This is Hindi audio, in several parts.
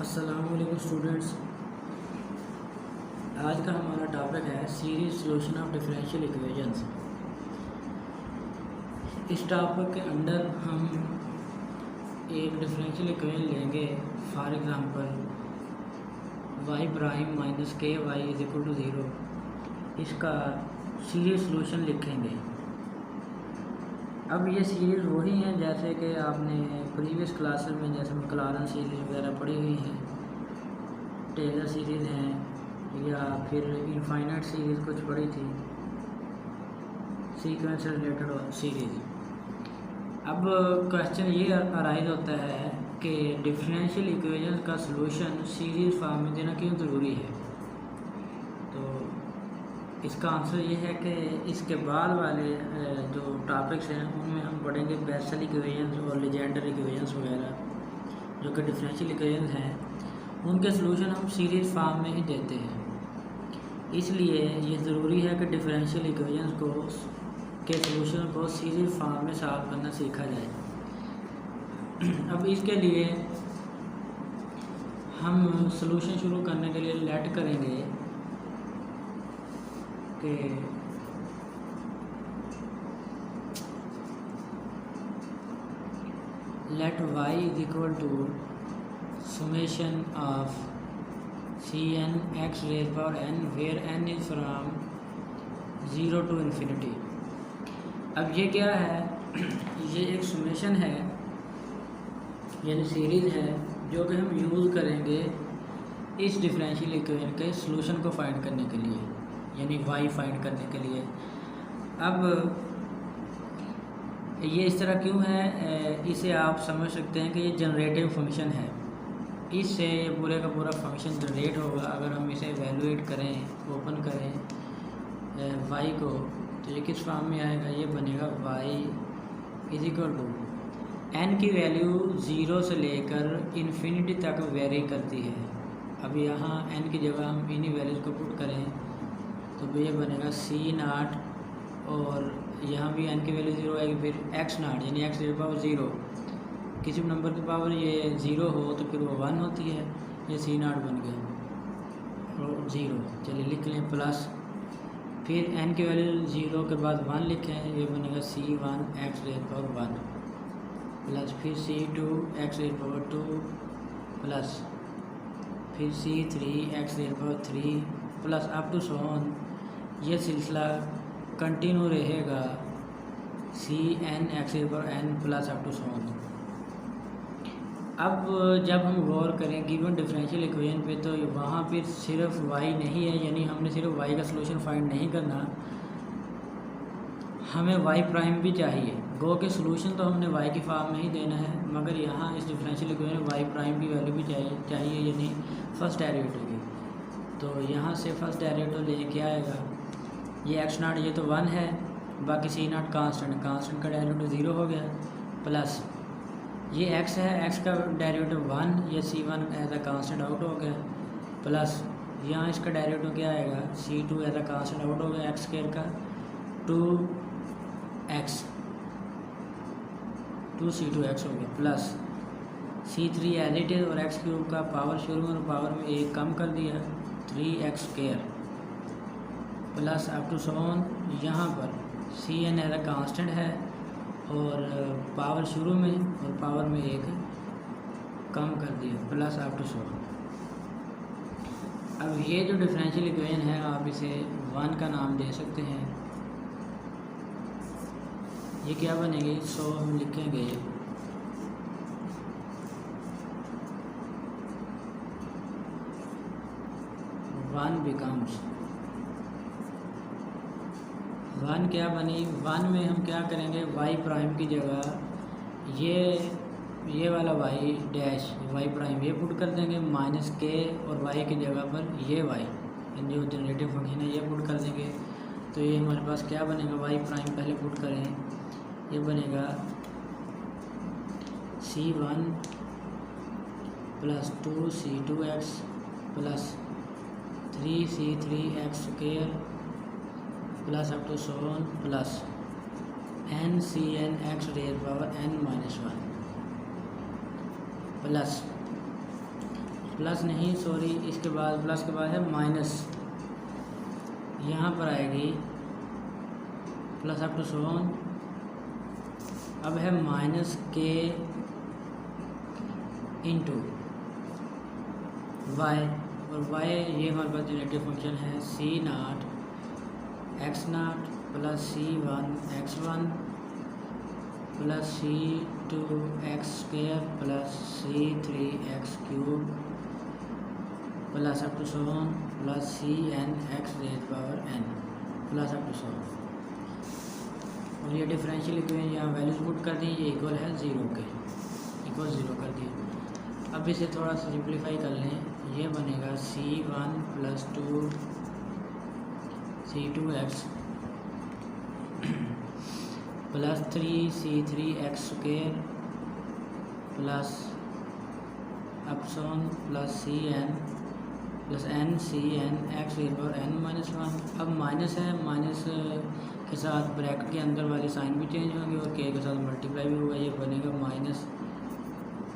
अस्सलामुअलैकुम स्टूडेंट्स। आज का हमारा टॉपिक है series solution of differential equations. इस टॉपिक के अंदर हम एक डिफरेंशियल इक्वेशन लेंगे। For example y prime minus k y is equal to zero. इसका सीरीज सॉल्यूशन लिखेंगे। अब ये सीरीज़ वही हैं जैसे कि आपने प्रीवियस क्लासेस में जैसे मैक्लॉरेन सीरीज़ वगैरह पढ़ी हुई हैं, टेलर सीरीज़ हैं या फिर इनफाइनाइट सीरीज़ कुछ पढ़ी थी, सीक्वेंस रिलेटेड सीरीज़। अब क्वेश्चन ये अराइज होता है कि डिफरेंशियल इक्वेशन का सलूशन सीरीज़ फॉर्म में देना क्यों ज़रूरी है। तो इसका आंसर ये है कि इसके बाद वाले जो टॉपिक्स हैं उनमें हम पढ़ेंगे बेसल इक्वेशंस और लीजेंडर इक्वेशंस वगैरह, जो कि डिफरेंशियल इक्वेशंस हैं, उनके सलूशन हम सीरीज़ फॉर्म में ही देते हैं। इसलिए ये ज़रूरी है कि डिफरेंशियल इक्वेशंस को के सलूशन को सीरीज़ फॉर्म में सॉल्व करना सीखा जाए। अब इसके लिए हम सलूशन शुरू करने के लिए लेट करेंगे कि let y is equal to summation of Cn x raised power n where n is from 0 to infinity। अब ये क्या है? ये एक सुमेशन है, यानी सीरीज़ है, जो कि हम यूज़ करेंगे इस डिफरेंशियल इक्वेशन के सॉल्यूशन को फाइंड करने के लिए, यानी y फाइंड करने के लिए। अब ये इस तरह क्यों है, इसे आप समझ सकते हैं कि ये जनरेटिव फंक्शन है। इससे ये पूरे का पूरा फंक्शन जनरेट होगा। अगर हम इसे एवेलुएट करें, ओपन करें y को, तो ये किस फॉर्म में आएगा? ये बनेगा y is equal to n की वैल्यू 0 से लेकर इन्फिनिटी तक वेरी करती है। अब यहाँ n की जगह हम इन्हीं वैल्यूज़ को पुट करें तो ये बनेगा c0, और यहाँ भी n की वैल्यू 0 आएगी, फिर x0 यानी x रेज़ पावर 0। किसी भी नंबर की पावर ये 0 हो तो फिर वो 1 होती है। ये c0 बन गया और 0। चलिए लिख लें प्लस, फिर n की वैल्यू 0 के बाद 1 लिखें, ये बनेगा c1 x raise power 1 plus फिर c2 x raise power 2 plus फिर c3 x raise power 3 plus up to so on. ये सिलसिला कंटिन्यू रहेगा cn x raise power n plus up to so on. अब जब हम गौर करें गिवन डिफरेंशियल इक्वेशन पे, तो वहाँ फिर सिर्फ y नहीं है, यानी हमने सिर्फ y का सलूशन फाइंड नहीं करना, हमें y प्राइम भी चाहिए। गो के सलूशन तो हमने y की फॉर्म में ही देना है, मगर यहाँ इस डिफरेंशियल इक्वेशन में y प्राइम की वैल्यू भी चाहिए, यानी फर्स्ट डेरिवेटिव की। तो यहाँ से फर्स्ट डेरिवेटिव ले क्या आएगा? ये x0 ये तो 1 है, बाकी c0 कांस्टेंट का डेरिवेटिव 0 हो गया, प्लस ये x है, x का डेरिवेटिव 1, ये c1 as a constant out हो गया, प्लस यहाँ इसका डेरिवेटिव क्या आएगा? c2 as a constant out हो गया, x स्क्वायर का 2c2x हो गया, plus c3 as it is, और x क्यूब का पावर शुरू में और पावर में एक कम कर दिया 3x square, plus up to so on. यहाँ पर cn एज अ कांस्टेंट है और पावर शुरू में और पावर में एक कम कर दिया, प्लस अप टू सो। अब ये जो डिफरेंशियल इक्वेशन है, आप इसे 1 का नाम दे सकते हैं। ये क्या बनेगी? सो हम लिखेंगे 1 बिकम्स 1 क्या बनी? 1 में हम क्या करेंगे? y प्राइम की जगह ये वाला y डैश y प्राइम ये पुट कर देंगे, माइनस k, और y की जगह पर ये y जो जनरेटिव फंक्शन है ये पुट कर देंगे। तो ये हमारे पास क्या बनेगा? y प्राइम पहले पुट करें, ये बनेगा c1 plus 2c2x plus 3c3x square plus up to so on plus n x raise power n-1 plus plus नहीं सॉरी, इसके बाद प्लस के बाद है माइनस, यहाँ पर आएगी plus up to so on. अब है माइनस के इंटू वाई, और वाई ये हमारे पास जनरेटिव फंक्शन है c naught x naught plus c one x one plus c two x square plus c three x cube plus up to so on plus c n x raise power n plus up to so on. और ये डिफरेंशियल इक्वेशन यहाँ वैल्यूज पुट कर दी, ये इक्वल है ज़ीरो के, इक्वल ज़ीरो कर दिया। अब इसे थोड़ा सा सिंप्लीफाई कर लें, ये बनेगा c one plus two c two x plus three c three x square plus up so on plus c n plus n c n x और एन माइनस वन। अब माइनस है, माइनस के साथ ब्रैकेट के अंदर वाले साइन भी चेंज होंगे और के साथ मल्टीप्लाई भी होगा, ये बनेगा माइनस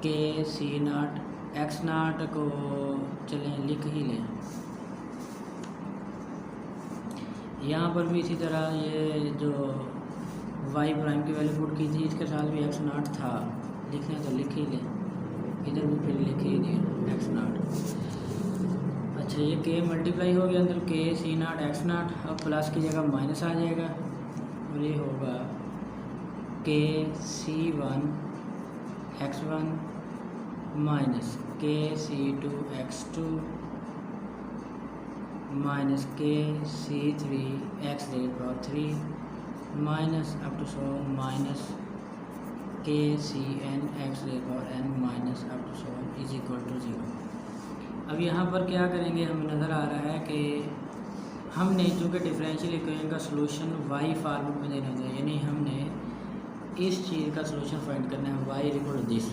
के सी नाट एक्स नाट को चलें लिख ही लें। यहाँ पर भी इसी तरह ये जो वाई प्राइम की वैल्यू पुट की थी, इसके साथ भी एक्स नाट था, लिखना तो लिख ही लें, इधर भी फिर लिख ही दिया एक्स नाट। अच्छा ये के मल्टीप्लाई हो गया अंदर, के सी नाट एक्स नाट, अब प्लस की जगह माइनस आ जाएगा और ये होगा k c one x one minus k c two x two minus k c three x raise power three minus up to so minus k c n x raise power n minus up to so is equal to zero. अब यहाँ पर क्या करेंगे, हमें नज़र आ रहा है कि हमने चूँकि डिफरेंशियल इक्वेशन का सलूशन वाई फॉर्मेट में देना था, यानी हमने इस चीज़ का सलूशन फाइंड करना है वाई इक्वल टू दिस।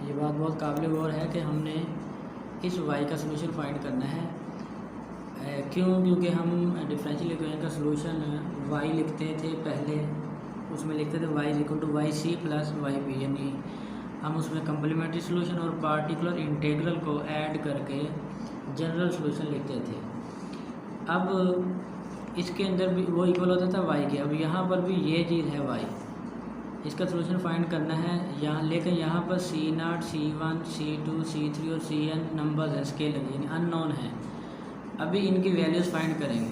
ये बात बहुत काबिल गौर है कि हमने इस वाई का सलूशन फाइंड करना है। क्यों? क्योंकि हम डिफरेंशियल इक्वेशन का सलूशन वाई लिखते थे पहले, उसमें लिखते थे y equal to y c plus y b, यानी हम उसमें कम्प्लीमेंट्री सलूशन और पार्टिकुलर इंटीग्रल को ऐड करके जनरल सलूशन लिखते थे। अब इसके अंदर भी वो इक्वल होता था वाई के। अब यहाँ पर भी ये चीज़ है वाई, इसका सलूशन फाइंड करना है यहाँ, लेकिन यहाँ पर c naught c one c two c three और सी एन नंबर्स है, स्केलर यानी अननोन है। अभी इनकी वैल्यूज़ फाइंड करेंगे।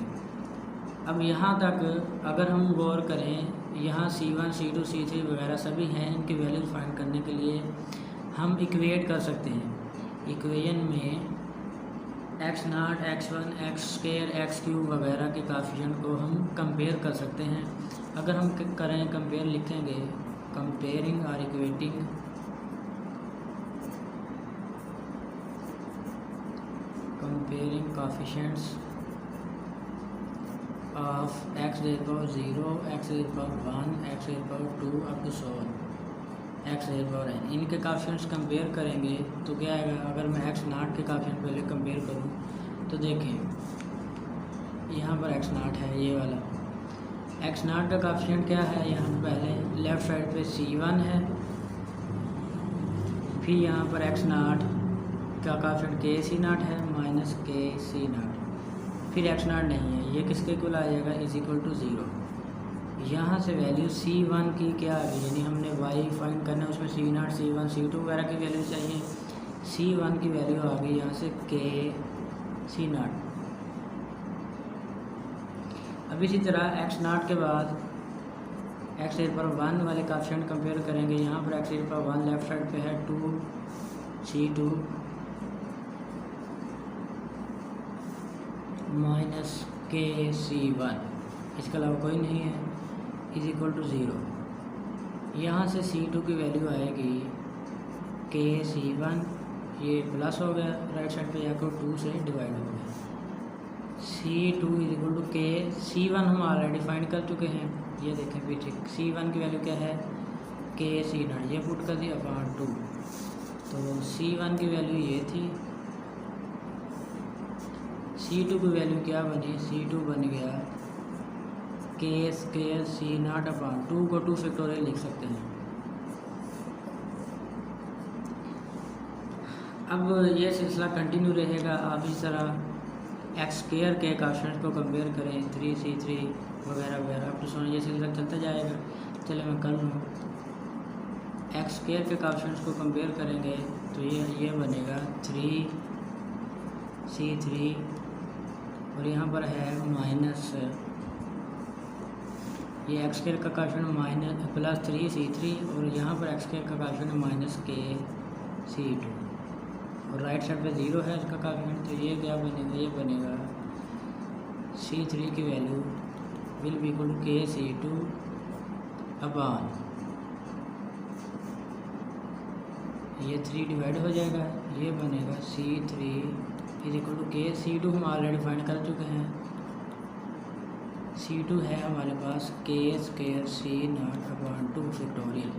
अब यहाँ तक अगर हम गौर करें, यहाँ C1 C2 C3 वगैरह सभी हैं, इनकी वैल्यूज फाइंड करने के लिए हम इक्वेट कर सकते हैं। इक्वेशन में x naught x one x square x cube वगैरह के काफिशिएंट को हम कंपेयर कर सकते हैं। अगर हम करें कंपेयर, लिखेंगे कंपेयरिंग और equating comparing coefficients of x raise power 0 x raise power 1 x raise power 2 up to so x raise power n, इनके काफिशिएंट्स कंपेयर करेंगे तो क्या आएगा। अगर मैं एक्स नाट के काफिशिएंट पहले कंपेयर करूं तो देखें यहाँ पर एक्स नाट है, ये वाला एक्स नाट का काफिशिएंट क्या है, यहाँ पहले लेफ़्ट साइड पे C1 है, फिर यहाँ पर एक्स नाट का काफिशिएंट के सी नाट है माइनस के सी नाट, फिर एक्स नाट नहीं है, ये किसके इक्वल आ जाएगा इज इक्वल टू ज़ीरो। यहाँ से वैल्यू C1 की क्या आ गई, यानी हमने y फाइंड करना है, उसमें C नाट C1 C2 वगैरह की वैल्यू चाहिए। C1 की वैल्यू आ गई यहाँ से के सी नाट। अब इसी तरह एक्स नाट के बाद एक्स रेज पर 1 वाले काफिशिएंट कंपेयर करेंगे। यहाँ पर एक्स रेज पर 1 लेफ्ट साइड पे है 2 C2 माइनस के C1, इसके अलावा कोई नहीं है, इज इक्वल टू ज़ीरो। यहाँ से C2 की वैल्यू आएगी के C1, ये प्लस हो गया राइट साइड पे जाकर 2 से डिवाइड हो गया, C2 इज इक्वल टू के C1 हम ऑलरेडी फाइंड कर चुके हैं, ये देखें पीछे C1 की वैल्यू क्या है के सी नाट, ये पुट कर दिया अपॉन 2, तो C1 की वैल्यू ये थी। C2 की वैल्यू क्या बनी, C2 बन गया के स्क्वायर सी नाट अपॉन 2 को 2 फैक्टोरियल लिख सकते हैं। अब ये सिलसिला कंटिन्यू रहेगा। आप इस तरह एक्स स्क्वायर के कोएफिशिएंट्स को कंपेयर करें 3c3 वगैरह वगैरह अप टू सो ये सिलसिला चलता जाएगा। चलिए मैं कर लूँ। एक्स स्क्वायर के कोएफिशिएंट्स को कंपेयर करेंगे तो ये बनेगा 3c3 और यहाँ पर है माइनस ये एक्स स्क्वायर का कोएफिशिएंट माइनस प्लस 3c3 और यहाँ पर एक्स स्क्वायर का कोएफिशिएंट माइनस k(c)(2) और राइट साइड पे 0 है इसका कोएफिशिएंट। तो ये क्या बनेगा, ये बनेगा c3 की value will be equal to k(c)(2) upon ये 3 डिवाइड हो जाएगा, ये बनेगा c3 is equal to k(c)(2) हम ऑलरेडी फाइंड कर चुके हैं। c2 है हमारे पास k²c0/2 फैक्टोरियल।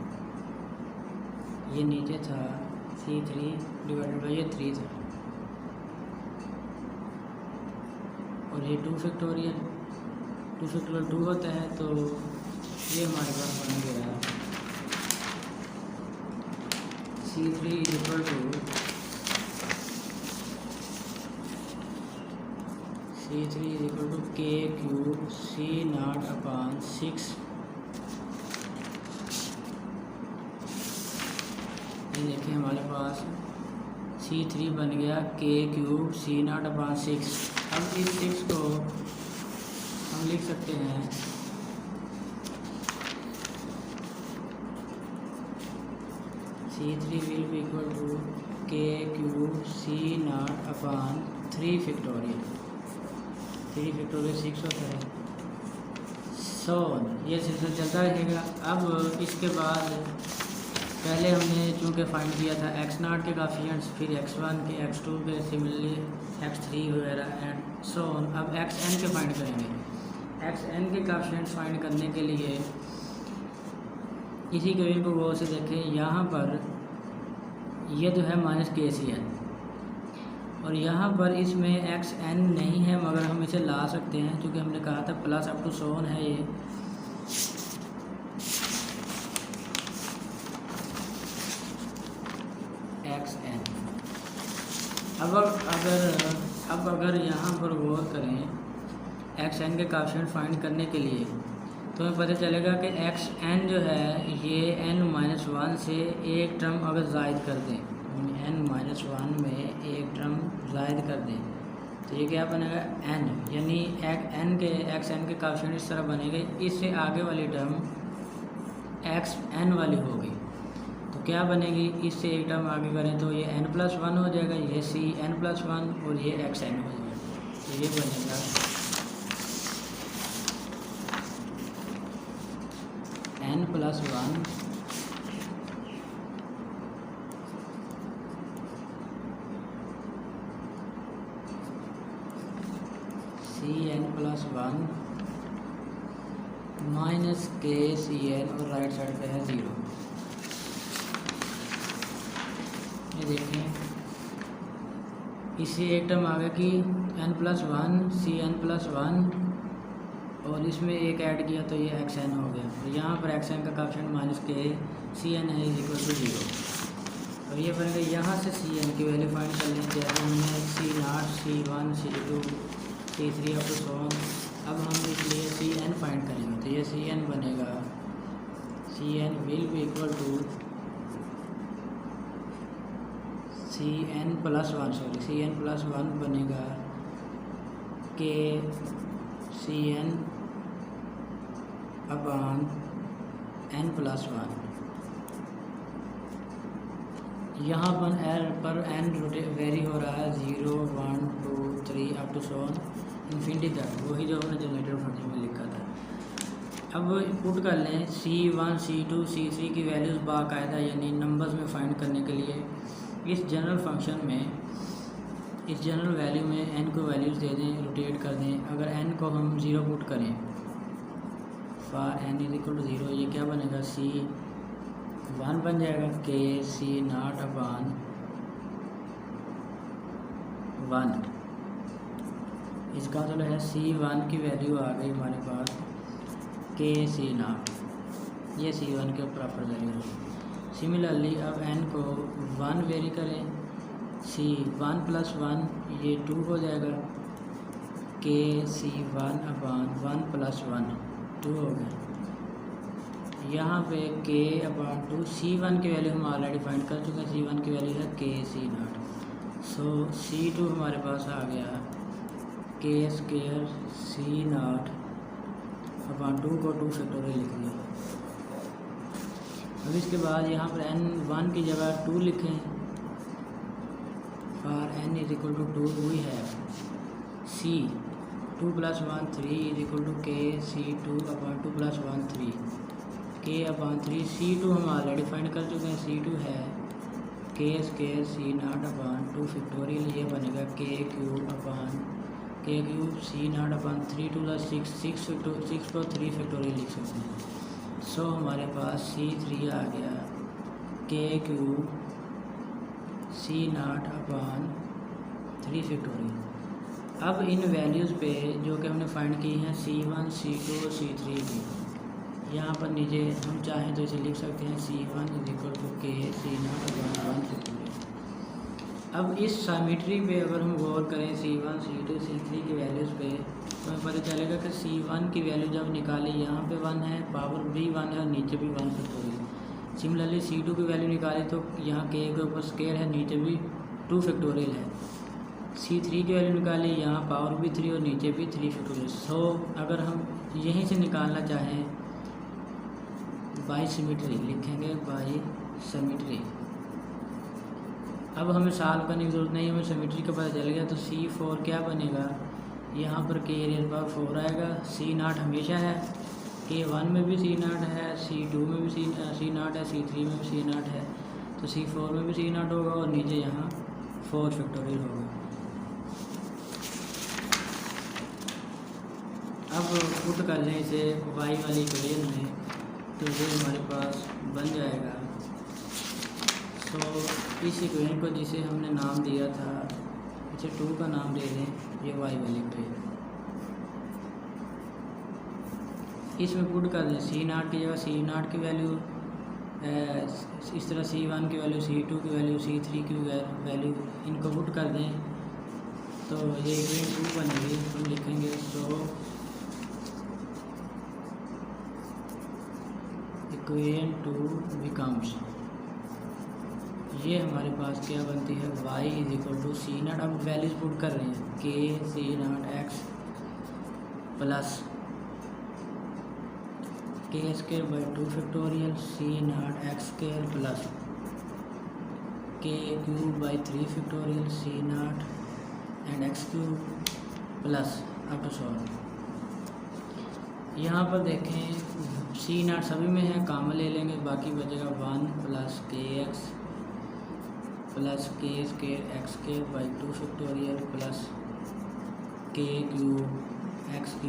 ये नीचे था c3 डिवाइडेड बाई ये 3 था और ये 2 फैक्टोरियल 2 होता है। तो ये हमारे पास बन गया c3 is equal to k(c0/6) ये देखिए हमारे पास c3 बन गया k(c0/6). अब इस 6 को हम लिख सकते हैं c3 will be equal to k(c0/3 factorial 6 होता है। सो ये सिलसिला चलता रहेगा। अब इसके बाद पहले हमने चूँकि फाइंड किया था x0 के कोएफिशिएंट्स, फिर x1 के, x2 के, सिमिलरली x3 वगैरह एंड सो ऑन। अब xn के फाइंड करेंगे। xn के कोएफिशिएंट्स फाइंड करने के लिए इसी क्वेश्चन को गौर से देखें। यहाँ पर ये जो है माइनस kcn और यहाँ पर इसमें xn नहीं है मगर हम इसे ला सकते हैं क्योंकि हमने कहा था plus up to so on है ये। xn अब अगर यहाँ पर गौर करें xn के कोएफिशिएंट फाइंड करने के लिए तो हमें पता चलेगा कि xn जो है ये n-1 से एक टर्म अगर ज़ायद कर दें, n-1 में एक टर्म ज़ायद कर दें तो ये क्या बनेगा n, यानी xn के कोएफिशिएंट इस तरह बनेंगे। इससे आगे वाली टर्म xn वाली होगी तो क्या बनेगी, इससे एक टर्म आगे करें तो ये n+1 हो जाएगा, ये cn+1 और ये xn हो जाएगा। तो ये बनेगा n+1 cn+1 माइनस kcn और राइट साइड पे है 0। ये देखें इससे एक टर्म आगे की n+1 cn+1 और इसमें एक ऐड किया तो ये xn हो गया। तो यहाँ पर xn का कोएफिशिएंट माइनस kcn है इज इक्वल टू 0 और ये बनेगा। यहाँ से cn की वैल्यू फाइंड कर लें जैसे हमने c0 c1 c2 c3 up to so on. अब हम इसलिए cn फाइंड करेंगे तो ये cn बनेगा cn will be equal to cn+1 बनेगा kcn अपॉन n+1। यहाँ पर n वेरी हो रहा है 0 1 2 3 up to so on infinity तक, वही जो हमने जनरेटर फंक्शन में लिखा था। अब पुट कर लें c1 c2 c3 की वैल्यूज़ बाकायदा यानी नंबर्स में फाइंड करने के लिए इस जनरल फंक्शन में इस जनरल वैल्यू में n को वैल्यूज़ दे दें, रोटेट कर दें। अगर n को हम 0 पुट करें for n is equal to 0 ये क्या बनेगा c1 बन जाएगा kc0/1। इसका मतलब है c1 की वैल्यू आ गई हमारे पास kc0, ये c1 के प्रॉपर वैल्यू है। सिमिलरली अब n को 1 वेरी करें सी 1 + 1 ये 2 हो जाएगा, के सी 1/1 + 1 2 हो गया। यहाँ पे k/2 C1 की वैल्यू हम ऑलरेडी फाइंड कर चुके हैं, C1 की वैल्यू है k/C0। सो C2 हमारे पास आ गया k² C0/2 को 2 फैक्टोरियल लिख दिया। अब इसके बाद यहाँ पर n1 की जगह 2 लिखें। For n = 2 we have C 2 + 1 3 = k C2/2 + 1 3 k/3। C2 हम ऑलरेडी फाइंड कर चुके हैं, C2 है k² C0/2 फैक्टोरियल, ये बनेगा k³ C0/3 2 + 6 को 3 फैक्टोरियल लिख सकते हैं। सो हमारे पास C3 आ गया k³ C0/3 फैक्टोरियल। अब इन वैल्यूज़ पे जो कि हमने फाइंड की हैं C1 C2 और C3 की, यहाँ पर नीचे हम चाहें तो इसे लिख सकते हैं C1 = k C0/1 फैक्टोरियल। अब इस सिमेट्री पे अगर हम गौर करें C1 C2 C3 की वैल्यूज़ पे, तो हमें पता चलेगा कि C1 की वैल्यू जब निकाली यहाँ पे 1 है, पावर भी 1 है और नीचे भी 1 फैक्टोरियल। सिमिलरली C2 की वैल्यू निकाली तो यहाँ k के ऊपर स्केयर है, नीचे भी 2 फैक्टोरियल है। C3 की वैल्यू निकाली, यहाँ पावर भी 3 और नीचे भी 3 फैक्टोरियल। सो अगर हम यहीं से निकालना चाहें बाई सिमेट्री लिखेंगे, बाई सिमेट्री। अब हमें सॉल्व करने की ज़रूरत नहीं, हमें सिमेट्री का पता चल गया। तो C4 क्या बनेगा, यहाँ पर k⁴ आएगा। C0 हमेशा है, k1 में भी C0 है, C2 में भी C0 है, C3 में भी C0 है, तो C4 में भी C0 होगा और नीचे यहाँ 4 फैक्टोरियल होगा। अब पुट कर लें इसे y वाली इक्वेशन में, तो ये हमारे पास बन जाएगा। तो इस इक्वेशन को जिसे हमने नाम दिया था, इसे 2 का नाम दे दें, ये y वाली इक्वेशन। इसमें पुट कर दें C0 की जगह C0 की वैल्यू, इस तरह C1 की वैल्यू, C2 की वैल्यू, C3 की वैल्यू, इनको पुट कर दें तो ये इक्वेशन 2 बनेगी। हम लिखेंगे सो इक्वेशन 2 बिकम्स, ये हमारे पास क्या बनती है y = C0। अब वैल्यूज पुट कर रहे हैं k C0x plus k² / 2 factorial C0x² plus k³ / 3 factorial C0 and x³ plus up to solve. यहाँ पर देखें C0 सभी में है, कॉमन ले लेंगे, बाकी बचेगा 1 + kx plus k² x² / 2 factorial plus k³ x³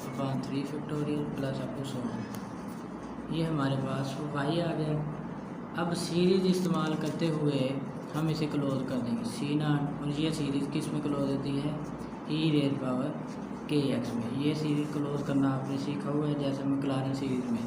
/ 3 factorial plus up to solve. ये हमारे पास y आ गया। अब सीरीज़ इस्तेमाल करते हुए हम इसे क्लोज कर देंगे C0, और ये सीरीज़ किस में क्लोज होती है e⁻kx में। ये सीरीज़ क्लोज करना आपने सीखा हुआ है, जैसे मैक्लॉरिन सीरीज़ में।